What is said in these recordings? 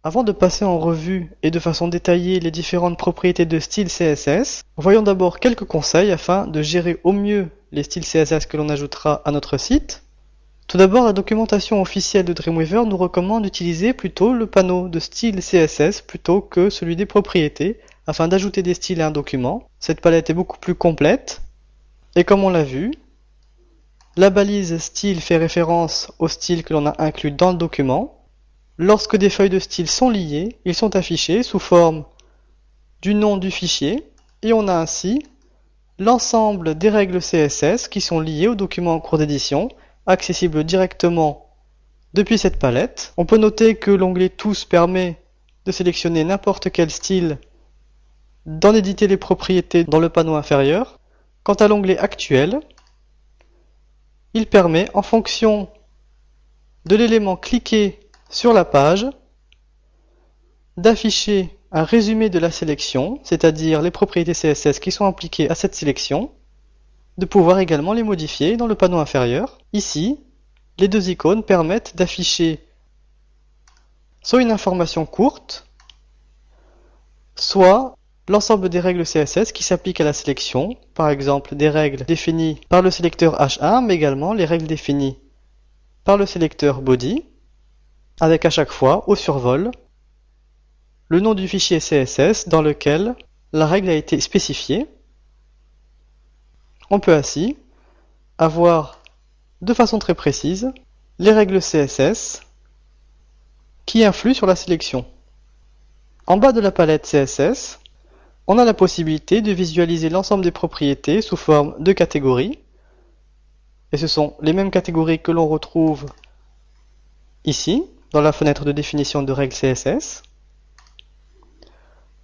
Avant de passer en revue et de façon détaillée les différentes propriétés de style CSS, voyons d'abord quelques conseils afin de gérer au mieux les styles CSS que l'on ajoutera à notre site. Tout d'abord, la documentation officielle de Dreamweaver nous recommande d'utiliser plutôt le panneau de style CSS plutôt que celui des propriétés afin d'ajouter des styles à un document. Cette palette est beaucoup plus complète et comme on l'a vu, la balise style fait référence au style que l'on a inclus dans le document. Lorsque des feuilles de style sont liées, ils sont affichés sous forme du nom du fichier et on a ainsi l'ensemble des règles CSS qui sont liées au document en cours d'édition, accessibles directement depuis cette palette. On peut noter que l'onglet Tous permet de sélectionner n'importe quel style, d'en éditer les propriétés dans le panneau inférieur. Quant à l'onglet Actuel, il permet, en fonction de l'élément cliqué sur la page, d'afficher un résumé de la sélection, c'est-à-dire les propriétés CSS qui sont appliquées à cette sélection, de pouvoir également les modifier dans le panneau inférieur. Ici, les deux icônes permettent d'afficher soit une information courte, soit l'ensemble des règles CSS qui s'appliquent à la sélection, par exemple des règles définies par le sélecteur H1, mais également les règles définies par le sélecteur Body, avec à chaque fois, au survol, le nom du fichier CSS dans lequel la règle a été spécifiée. On peut ainsi avoir, de façon très précise, les règles CSS qui influent sur la sélection. En bas de la palette CSS, on a la possibilité de visualiser l'ensemble des propriétés sous forme de catégories. Et ce sont les mêmes catégories que l'on retrouve ici, dans la fenêtre de définition de règles CSS.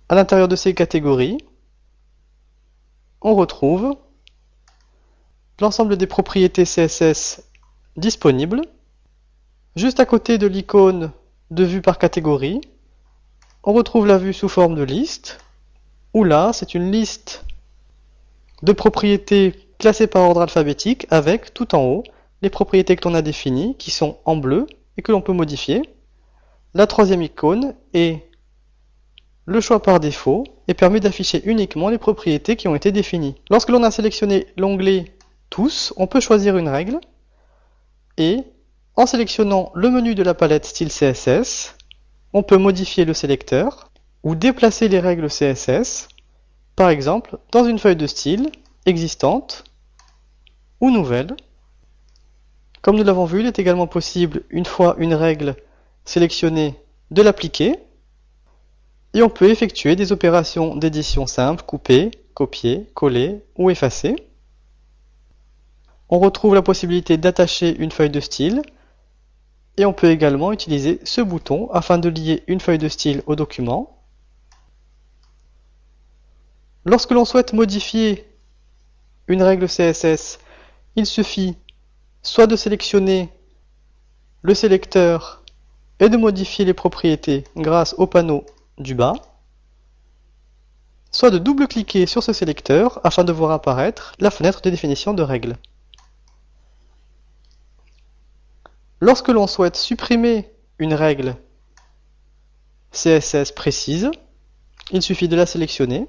À l'intérieur de ces catégories, on retrouve l'ensemble des propriétés CSS disponibles. Juste à côté de l'icône de vue par catégorie, on retrouve la vue sous forme de liste, où là, c'est une liste de propriétés classées par ordre alphabétique avec, tout en haut, les propriétés que l'on a définies, qui sont en bleu et que l'on peut modifier. La troisième icône est le choix par défaut et permet d'afficher uniquement les propriétés qui ont été définies. Lorsque l'on a sélectionné l'onglet Tous, on peut choisir une règle et, en sélectionnant le menu de la palette style CSS, on peut modifier le sélecteur ou déplacer les règles CSS, par exemple dans une feuille de style existante ou nouvelle. Comme nous l'avons vu, il est également possible, une fois une règle sélectionnée, de l'appliquer. Et on peut effectuer des opérations d'édition simples, couper, copier, coller ou effacer. On retrouve la possibilité d'attacher une feuille de style. Et on peut également utiliser ce bouton afin de lier une feuille de style au document. Lorsque l'on souhaite modifier une règle CSS, il suffit soit de sélectionner le sélecteur et de modifier les propriétés grâce au panneau du bas, soit de double-cliquer sur ce sélecteur afin de voir apparaître la fenêtre de définition de règles. Lorsque l'on souhaite supprimer une règle CSS précise, il suffit de la sélectionner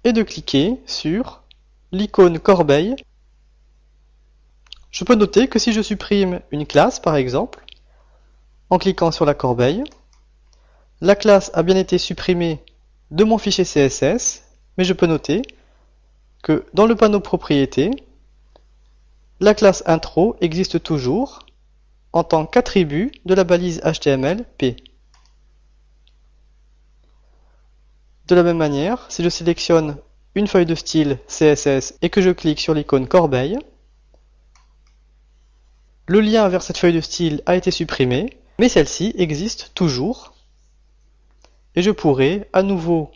et de cliquer sur l'icône corbeille. Je peux noter que si je supprime une classe, par exemple, en cliquant sur la corbeille, la classe a bien été supprimée de mon fichier CSS, mais je peux noter que dans le panneau propriétés, la classe intro existe toujours en tant qu'attribut de la balise HTML/P. De la même manière, si je sélectionne une feuille de style CSS et que je clique sur l'icône corbeille, le lien vers cette feuille de style a été supprimé, mais celle-ci existe toujours. Et je pourrais à nouveau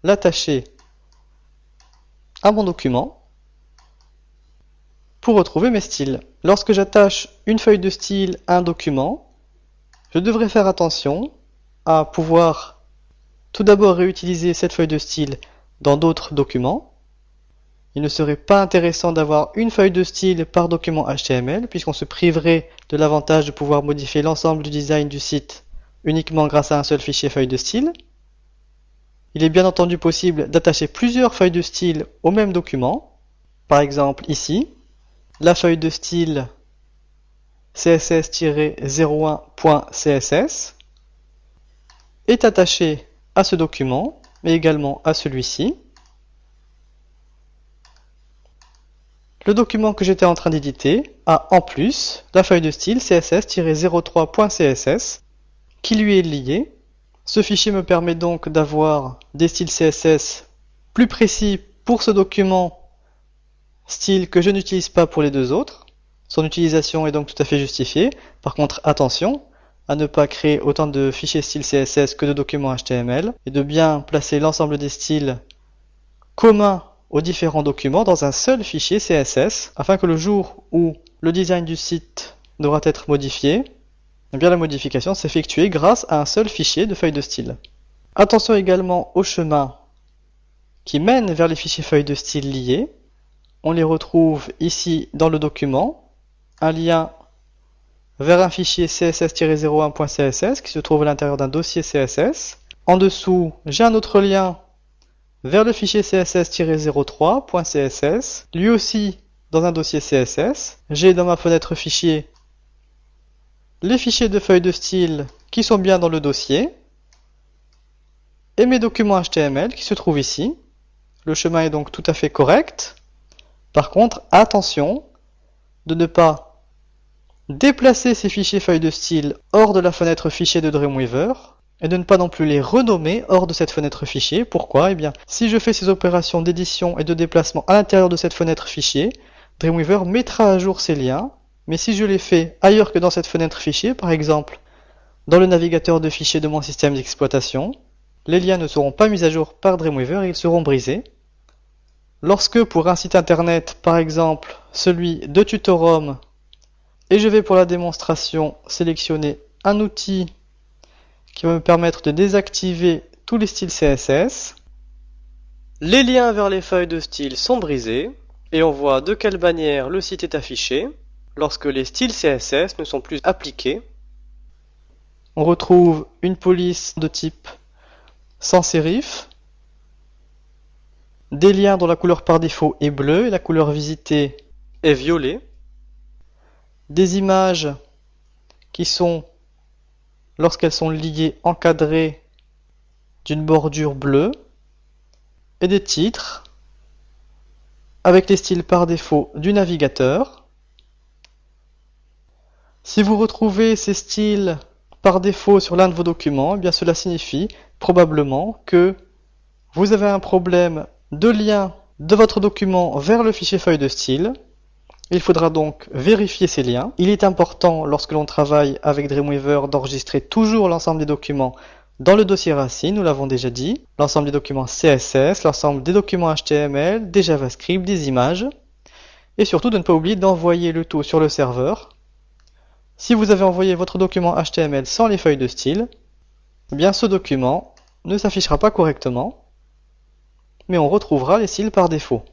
l'attacher à mon document pour retrouver mes styles. Lorsque j'attache une feuille de style à un document, je devrais faire attention à pouvoir tout d'abord réutiliser cette feuille de style dans d'autres documents il ne serait pas intéressant d'avoir une feuille de style par document HTML, puisqu'on se priverait de l'avantage de pouvoir modifier l'ensemble du design du site uniquement grâce à un seul fichier feuille de style. Il est bien entendu possible d'attacher plusieurs feuilles de style au même document. Par exemple ici, la feuille de style css-01.css est attachée à ce document, mais également à celui-ci. Le document que j'étais en train d'éditer a en plus la feuille de style css-03.css qui lui est liée. Ce fichier me permet donc d'avoir des styles CSS plus précis pour ce document, style que je n'utilise pas pour les deux autres. Son utilisation est donc tout à fait justifiée. Par contre, attention à ne pas créer autant de fichiers style CSS que de documents HTML et de bien placer l'ensemble des styles communs aux différents documents dans un seul fichier CSS afin que le jour où le design du site devra être modifié, eh bien la modification s'effectue grâce à un seul fichier de feuille de style. Attention également aux chemins qui mènent vers les fichiers feuilles de style liés. On les retrouve ici dans le document. Un lien vers un fichier css-01.css qui se trouve à l'intérieur d'un dossier CSS. En dessous, j'ai un autre lien vers le fichier css-03.css, lui aussi dans un dossier CSS. J'ai dans ma fenêtre fichier les fichiers de feuilles de style qui sont bien dans le dossier et mes documents HTML qui se trouvent ici. Le chemin est donc tout à fait correct. Par contre, attention de ne pas déplacer ces fichiers feuilles de style hors de la fenêtre fichier de Dreamweaver et de ne pas non plus les renommer hors de cette fenêtre fichier. Pourquoi? Eh bien, si je fais ces opérations d'édition et de déplacement à l'intérieur de cette fenêtre fichier, Dreamweaver mettra à jour ces liens, mais si je les fais ailleurs que dans cette fenêtre fichier, par exemple dans le navigateur de fichiers de mon système d'exploitation, les liens ne seront pas mis à jour par Dreamweaver et ils seront brisés. Lorsque pour un site internet, par exemple celui de Tutorum, et je vais pour la démonstration sélectionner un outil qui va me permettre de désactiver tous les styles CSS. Les liens vers les feuilles de style sont brisés et on voit de quelle manière le site est affiché lorsque les styles CSS ne sont plus appliqués. On retrouve une police de type sans sérif, des liens dont la couleur par défaut est bleue et la couleur visitée est violet, des images qui sont, lorsqu'elles sont liées, encadrées d'une bordure bleue, et des titres avec les styles par défaut du navigateur. Si vous retrouvez ces styles par défaut sur l'un de vos documents, eh bien cela signifie probablement que vous avez un problème de lien de votre document vers le fichier feuille de style. Il faudra donc vérifier ces liens. Il est important, lorsque l'on travaille avec Dreamweaver, d'enregistrer toujours l'ensemble des documents dans le dossier racine, nous l'avons déjà dit, l'ensemble des documents CSS, l'ensemble des documents HTML, des JavaScript, des images, et surtout de ne pas oublier d'envoyer le tout sur le serveur. Si vous avez envoyé votre document HTML sans les feuilles de style, eh bien ce document ne s'affichera pas correctement, mais on retrouvera les styles par défaut.